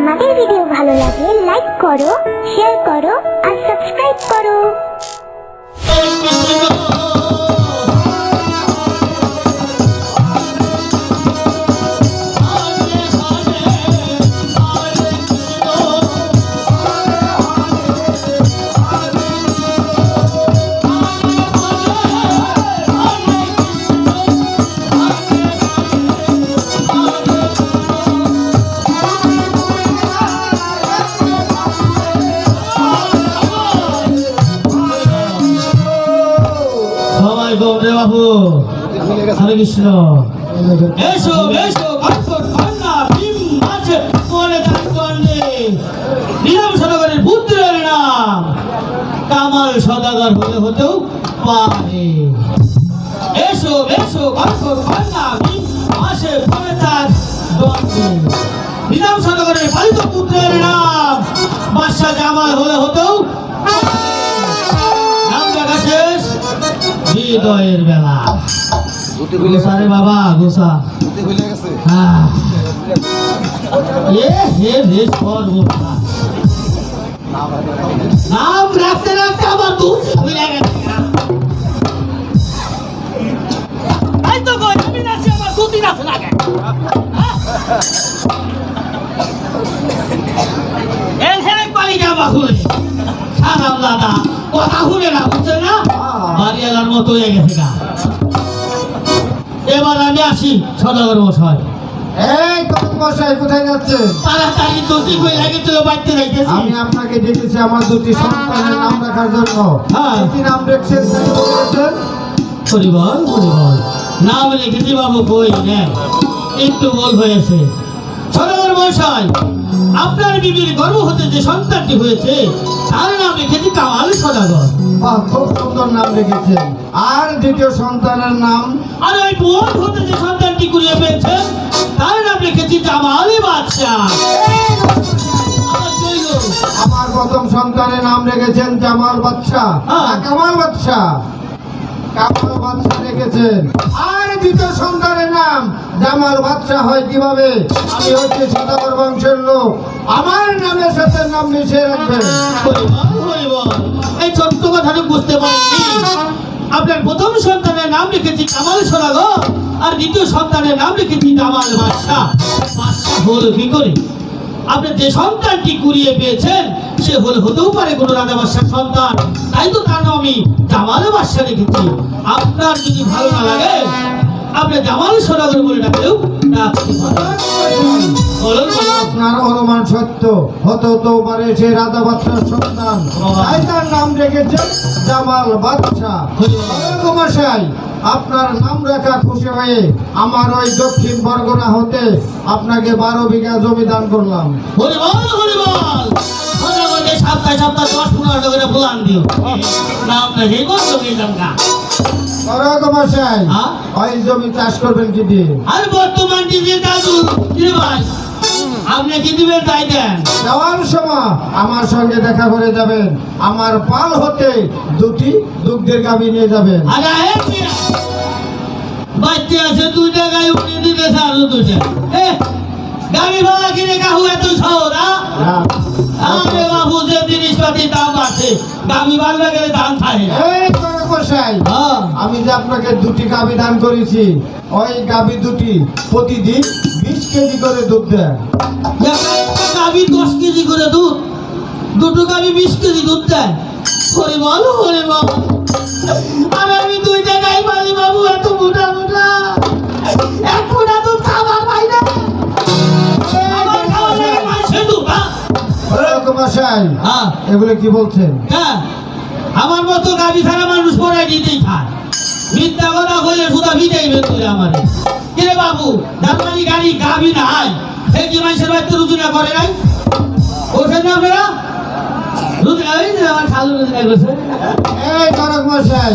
আমাদের ভিডিও ভালো লাগলে লাইক করো, শেয়ার করো আর সাবস্ক্রাইব করো। বাবু হরে কৃষ্ণ এসো এসো নিলাম সদাগরের পুত্রের নাম কামাল সদাগর হলে হতেও পারে। এসো এসো নিলাম সদাগরের পালিত পুত্রের নাম বাদশাহ জামাল হলে হতেও নাম দেখা শেষ হৃদয়ের বেলা। গোসা রে বাবা গোসা নাম রাখতে রাখতে আমার দুধ ভুলে গেছে। তাই তো আমি নাচি আমার দুধই নাচে লাগে। কথা শুনে না বুঝছে না বাড়িয়ালার মতো হয়ে গেছে গা। এবার আমি আসি সদাগর মশাই। এই কত মশাই কোথায় যাচ্ছেন? তাড়াতাড়ি দোষী হয়ে লাগেছিল বাড়িতে যাইতেছি। আমি আপনাকে ডেকেছি আমার দুটি সন্তানের নাম রাখার জন্য। হ্যাঁ। কি নাম রেখেছেন বলেছেন? পরিবার পরিবার নাম রেখেছি বাবু কই না একটু বল হয়েছে। সদাগর মশাই আপনার বিবির গর্ভ হতে যে সন্তানটি হয়েছে তার নাম রেখেছি কামাল সদাগর। বাহ, খুব সুন্দর নাম রেখেছেন। আর দ্বিতীয় সন্তানের নাম? আর ওই বোন হতে যে সন্তানটি কুড়িয়ে পেয়েছেন তার নাম রেখেছি জামাল বাদশাহ। আমার প্রথম সন্তানের নাম রেখেছেন জামাল বাদশাহ। হ্যাঁ। কামাল বাদশাহ কামাল বাদশাহ রেখেছেন। আর দ্বিতীয় সন্তানের নাম জামাল বাদশাহ হয় কিভাবে? আমি হচ্ছে সদাগর বংশের লোক, আমার নামের সাথে নাম মিশিয়ে রাখবেন। এই ছোট্ট কথাটা বুঝতে পারিনি। আপনার প্রথম সন্তানের নাম রেখেছি কামাল সদাগর আর দ্বিতীয় সন্তানের নাম রেখেছি জামাল বাদশাহ। বাদশাহ হলো কি করে? আপনি যে সন্তানটি কুড়িয়ে পেয়েছেন সে হতেও পারে কোনো রাজা বাদশার সন্তান, তাই তো তার নাম আমি জামাল বাদশাহ রেখেছি। আপনার যদি ভালো না লাগে আপনি জামাল সদাগর বলে ডাকলেও ডাকতে পারেন। আপনার অনুমান সত্য, হতেও পারে সে রাজা বাদশার সন্তান, তাই তার নাম রেখেছেন জামাল বাদশাহ। মশাই আপনার নাম রাখা খুশি হয়ে আমার ওই দক্ষিণ বরগুনা হতে আপনাকে 12 বিঘা জমি দান করলাম। সপ্তাহে সপ্তাহে 10-15 করে ফুলান দিও নাম রেখে মশাই ওই জমি চাষ করবেন কি দিয়ে? আর বর্তমান দাদু ভাই আপনি কি দিবেন তাই দেন। যাওয়ার সময় আমার সঙ্গে দেখা করে যাবেন, আমার পাল হতে দুটি দুগ্ধের গাভী নিয়ে যাবেন। বাচ্চা আছে 2টা গাই উঠে দিতে আরো 2টা গাড়ি ভাড়া কিনে কাহু এত সহজ। আরে বাবু যে জিনিসপাতির দাম আছে গাভী বাড়বে গেলে দাম থাকে। আমি যে আপনাকে 2টি গাভী দান করেছি ওই গাভী দুটি প্রতিদিন 20 কেজি করে দুধ দেয়। গাভী 10 কেজি করে দুধ, দুটো গাভী 20 কেজি দুধ দেয়। ওরে বলো ওরে বাবা আর আমি 2টা গাই পালি বাবু এত মোটা মোটা এক ফোঁটা দুধ খাবার পাই না। এগুলো কি বলছেন? হ্যাঁ আমার মতো গাভী ছাড়া মানুষ পড়াই দিতেই খায়। মিথ্যা কথা বলে সুদা বিদায় বের করে আমার কিরে বাবু দাঁড়ানি গাড়ি গাভী নাই সে কি মানুষের বাড়িতে রুজুনা করে নাই? ওঠেন না আপনারা রুজুনা আমার খালু রুজুনা করছে। এই তারক মশাই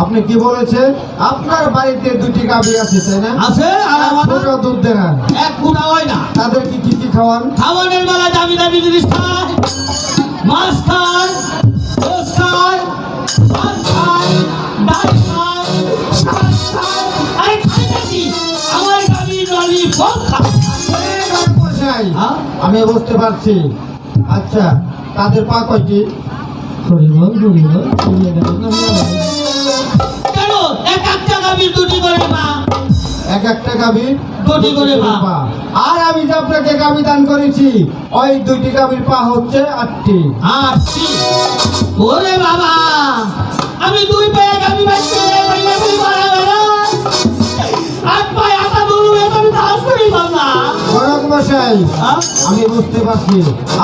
আপনি কি বলেছেন? আপনার বাড়িতে 2টি গাভী আছে তাই না? আছে। আর আমার দুধ দেন? 1 ফুটা হয় না। তাদের কি কি খাওয়ান? খাওয়ানোর বেলা দামি দামি জিনিস খায়, মাছ খায়, গোস খায়, ভাত খায়, ডাল খায়, শাক খায়। আরে খায় নাকি আমার গাভী ললিপপ খায়। মশাই হ্যাঁ? আমি বুঝতে পারছি। আচ্ছা তাদের পা কয়টি? কেন এক একটা গাভীর দুটি করে পা? এক একটা গাভীর দুটি করে পা। আর আমি যে আপনাকে গাভী দান করেছি ওই দুটি গাভীর পা হচ্ছে 8টি। আচ্ছা ওরে বাবা, আমি দুই পায়ে গাভী বাঁচতে পাইলে তুই মারা গেল, আট পায়ে আটা গরু আমি দাস করি বাবা। গরক মশাই হ্যাঁ? আমি বুঝতে পারছি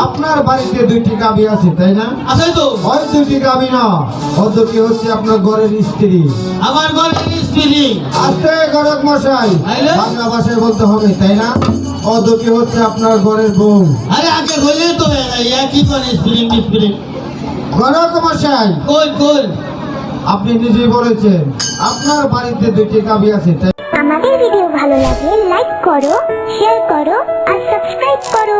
আপনার বাড়িতে দুইটি গাভী আছে তাই না? আছে তো। ওই দুটি গাভী না, ও দুটি হচ্ছে আপনার ঘরের স্ত্রী। আমার ঘরে স্ত্রী। আস্তে গরক মশাই তাইলে? বাংলা ভাষায় বলতে হবে তাই না? ও দুটি হচ্ছে আপনার ঘরের বউ। আরে আগে বললে তো একই করে স্প্রিং। গরক মশাই কই কই আপনি নিজেই বলেছেন আপনার বাড়িতে দুটি গাভী আছে তাই আমাদের ভিডিও ভালো লাগলে লাইক করো, শেয়ার করো আর সাবস্ক্রাইব করো।